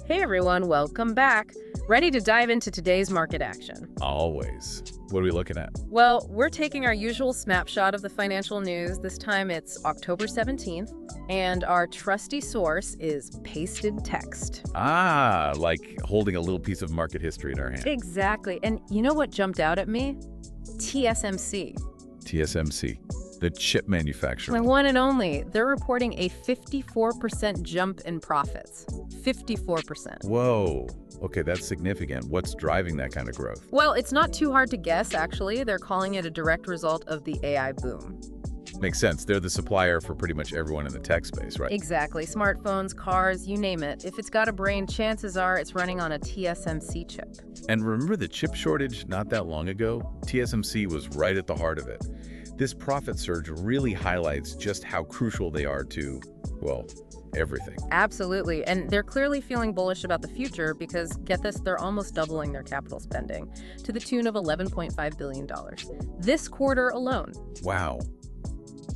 Hey everyone, welcome back. Ready to dive into today's market action? Always. What are we looking at? Well, we're taking our usual snapshot of the financial news. This time it's October 17th, and our trusty source is pasted text. Ah, like holding a little piece of market history in our hand. Exactly. And you know what jumped out at me? TSMC. TSMC, the chip manufacturer. My one and only. They're reporting a 54% jump in profits. 54%. Whoa. Okay, that's significant. What's driving that kind of growth? Well, it's not too hard to guess, actually. They're calling it a direct result of the AI boom. Makes sense. They're the supplier for pretty much everyone in the tech space, right? Exactly. Smartphones, cars, you name it. If it's got a brain, chances are it's running on a TSMC chip. And remember the chip shortage not that long ago? TSMC was right at the heart of it. This profit surge really highlights just how crucial they are to, well, everything. Absolutely. And they're clearly feeling bullish about the future because, get this, they're almost doubling their capital spending to the tune of $11.5 billion this quarter alone. Wow.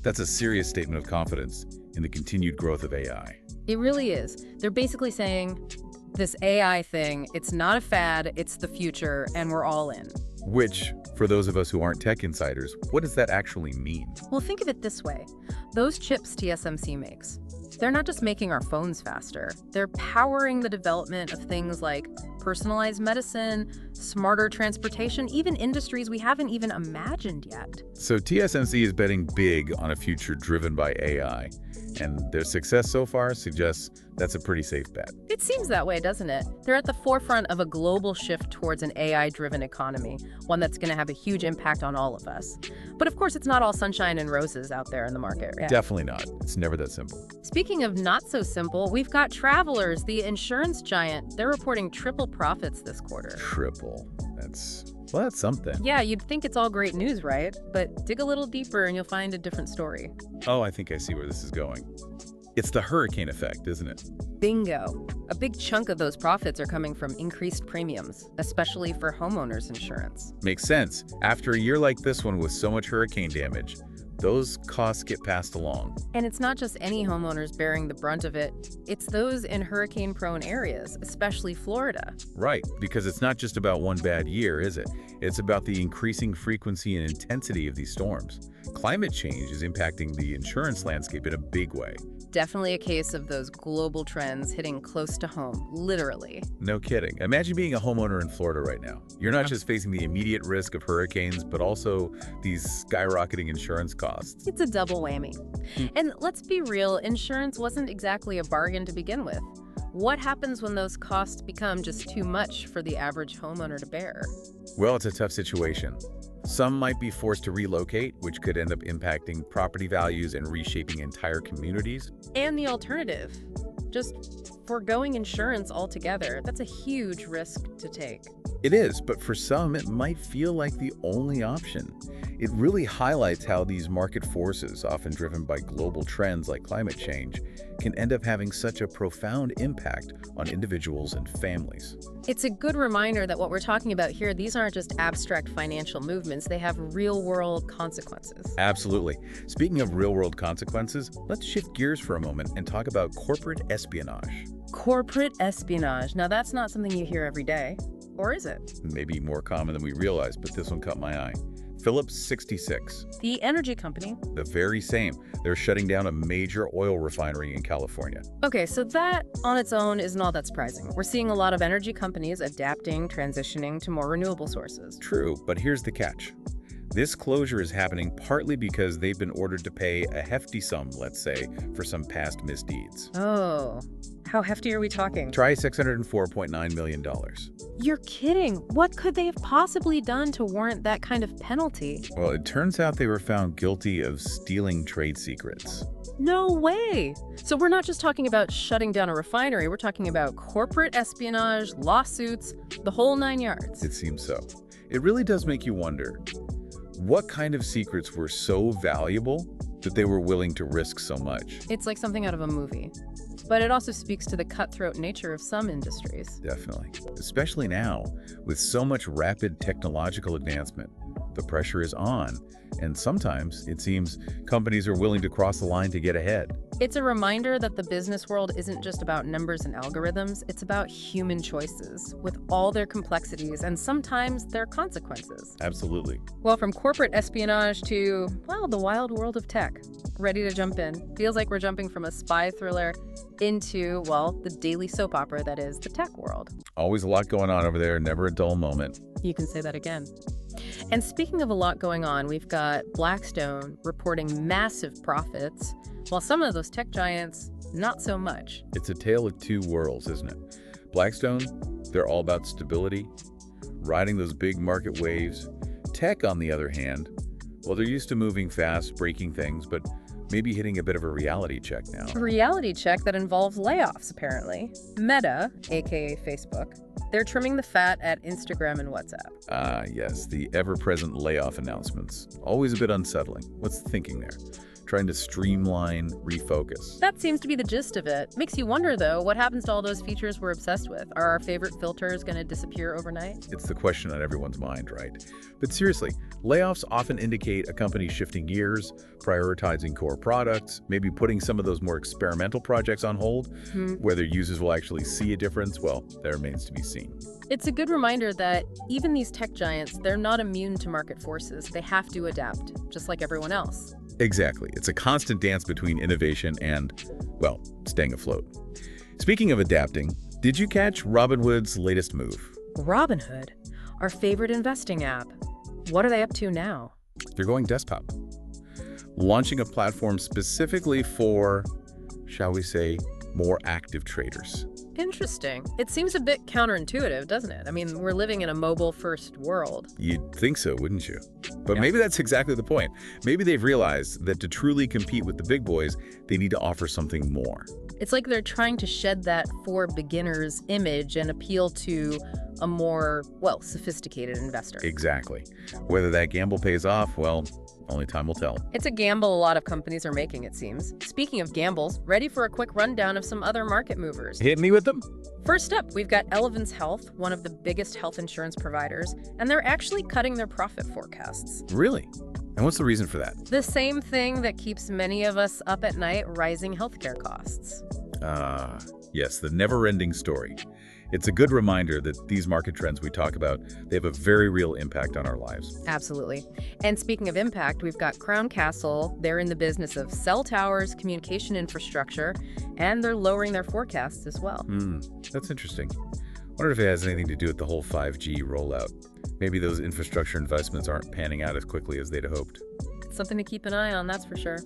That's a serious statement of confidence in the continued growth of AI. It really is. They're basically saying, this AI thing, it's not a fad, it's the future, and we're all in. Which, for those of us who aren't tech insiders, what does that actually mean? Well, think of it this way. Those chips TSMC makes, they're not just making our phones faster. They're powering the development of things like personalized medicine, smarter transportation, even industries we haven't even imagined yet. So TSMC is betting big on a future driven by AI, and their success so far suggests that's a pretty safe bet. It seems that way, doesn't it? They're at the forefront of a global shift towards an AI-driven economy, one that's going to have a huge impact on all of us. But of course, it's not all sunshine and roses out there in the market. Right? Definitely not. It's never that simple. Speaking of not so simple, we've got Travelers, the insurance giant. They're reporting triple profits this quarter. Triple. That's something. Yeah, you'd think it's all great news, right? But dig a little deeper and you'll find a different story. Oh, I think I see where this is going. It's the hurricane effect, isn't it? Bingo. A big chunk of those profits are coming from increased premiums, especially for homeowners insurance. Makes sense. After a year like this one with so much hurricane damage, those costs get passed along. And it's not just any homeowners bearing the brunt of it. It's those in hurricane-prone areas, especially Florida. Right, because it's not just about one bad year, is it? It's about the increasing frequency and intensity of these storms. Climate change is impacting the insurance landscape in a big way. Definitely a case of those global trends hitting close to home, literally. No kidding. Imagine being a homeowner in Florida right now. You're not just facing the immediate risk of hurricanes, but also these skyrocketing insurance costs. It's a double whammy. And let's be real, insurance wasn't exactly a bargain to begin with. What happens when those costs become just too much for the average homeowner to bear? Well, it's a tough situation. Some might be forced to relocate, which could end up impacting property values and reshaping entire communities. And the alternative, just foregoing insurance altogether. That's a huge risk to take. It is, but for some, it might feel like the only option. It really highlights how these market forces, often driven by global trends like climate change, can end up having such a profound impact on individuals and families. It's a good reminder that what we're talking about here, these aren't just abstract financial movements, they have real-world consequences. Absolutely. Speaking of real-world consequences, let's shift gears for a moment and talk about corporate espionage. Corporate espionage. Now, that's not something you hear every day. Or is it? Maybe more common than we realize, but this one caught my eye. Phillips 66. The energy company. The very same. They're shutting down a major oil refinery in California. Okay, so that on its own isn't all that surprising. We're seeing a lot of energy companies adapting, transitioning to more renewable sources. True, but here's the catch. This closure is happening partly because they've been ordered to pay a hefty sum, let's say, for some past misdeeds. Oh, how hefty are we talking? Try $604.9 million. You're kidding. What could they have possibly done to warrant that kind of penalty? Well, it turns out they were found guilty of stealing trade secrets. No way! So we're not just talking about shutting down a refinery, we're talking about corporate espionage, lawsuits, the whole 9 yards. It seems so. It really does make you wonder, what kind of secrets were so valuable that they were willing to risk so much? It's like something out of a movie. But it also speaks to the cutthroat nature of some industries. Definitely. Especially now, with so much rapid technological advancement. The pressure is on, and sometimes, it seems, companies are willing to cross the line to get ahead. It's a reminder that the business world isn't just about numbers and algorithms, it's about human choices, with all their complexities and sometimes their consequences. Absolutely. Well, from corporate espionage to, well, the wild world of tech. Ready to jump in. Feels like we're jumping from a spy thriller into, well, the daily soap opera that is the tech world. Always a lot going on over there, never a dull moment. You can say that again. And speaking of a lot going on, we've got Blackstone reporting massive profits, while some of those tech giants, not so much. It's a tale of two worlds, isn't it? Blackstone, they're all about stability, riding those big market waves. Tech, on the other hand, well, they're used to moving fast, breaking things, but maybe hitting a bit of a reality check now. A reality check that involves layoffs, apparently. Meta, aka Facebook, they're trimming the fat at Instagram and WhatsApp. Ah, yes, the ever-present layoff announcements. Always a bit unsettling. What's the thinking there? Trying to streamline, refocus. That seems to be the gist of it. Makes you wonder, though, what happens to all those features we're obsessed with? Are our favorite filters going to disappear overnight? It's the question on everyone's mind, right? But seriously, layoffs often indicate a company shifting gears, prioritizing core products, maybe putting some of those more experimental projects on hold. Whether users will actually see a difference, well, that remains to be seen. It's a good reminder that even these tech giants, they're not immune to market forces. They have to adapt, just like everyone else. Exactly. It's a constant dance between innovation and, well, staying afloat. Speaking of adapting, did you catch Robinhood's latest move? Robinhood, our favorite investing app. What are they up to now? They're going desktop, launching a platform specifically for, shall we say, more active traders. Interesting. It seems a bit counterintuitive, doesn't it? I mean, we're living in a mobile-first world. You'd think so, wouldn't you? But Yeah. maybe that's exactly the point. Maybe they've realized that to truly compete with the big boys, they need to offer something more. It's like they're trying to shed that for beginners image and appeal to a more, well, sophisticated investor. Exactly. Whether that gamble pays off, well, only time will tell. It's a gamble a lot of companies are making, it seems. Speaking of gambles, ready for a quick rundown of some other market movers. Hit me with them? First up, we've got Elevance Health, one of the biggest health insurance providers, and they're actually cutting their profit forecasts. Really? And what's the reason for that? The same thing that keeps many of us up at night, rising healthcare costs. Yes, the never-ending story. It's a good reminder that these market trends we talk about, they have a very real impact on our lives. Absolutely. And speaking of impact, we've got Crown Castle. They're in the business of cell towers, communication infrastructure, and they're lowering their forecasts as well. That's interesting. Wonder if it has anything to do with the whole 5G rollout. Maybe those infrastructure investments aren't panning out as quickly as they'd hoped. It's something to keep an eye on, that's for sure.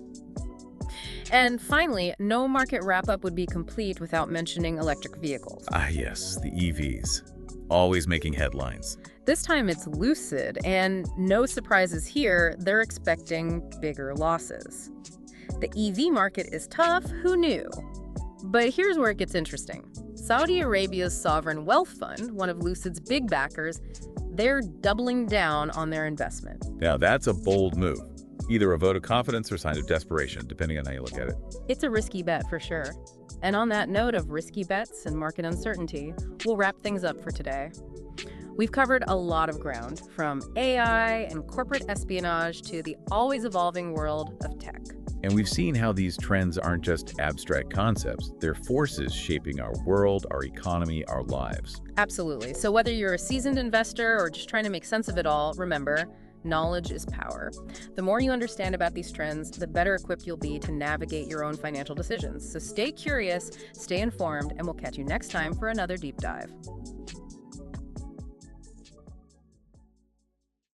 And finally, no market wrap-up would be complete without mentioning electric vehicles. Ah, yes, the EVs. Always making headlines. This time it's Lucid, and no surprises here, they're expecting bigger losses. The EV market is tough, who knew? But here's where it gets interesting. Saudi Arabia's sovereign wealth fund, one of Lucid's big backers, they're doubling down on their investment. Now, that's a bold move. Either a vote of confidence or sign of desperation, depending on how you look at it. It's a risky bet for sure. And on that note of risky bets and market uncertainty, we'll wrap things up for today. We've covered a lot of ground, from AI and corporate espionage to the always evolving world of tech. And we've seen how these trends aren't just abstract concepts. They're forces shaping our world, our economy, our lives. Absolutely. So whether you're a seasoned investor or just trying to make sense of it all, remember, knowledge is power. The more you understand about these trends, the better equipped you'll be to navigate your own financial decisions. So stay curious, stay informed, and we'll catch you next time for another deep dive.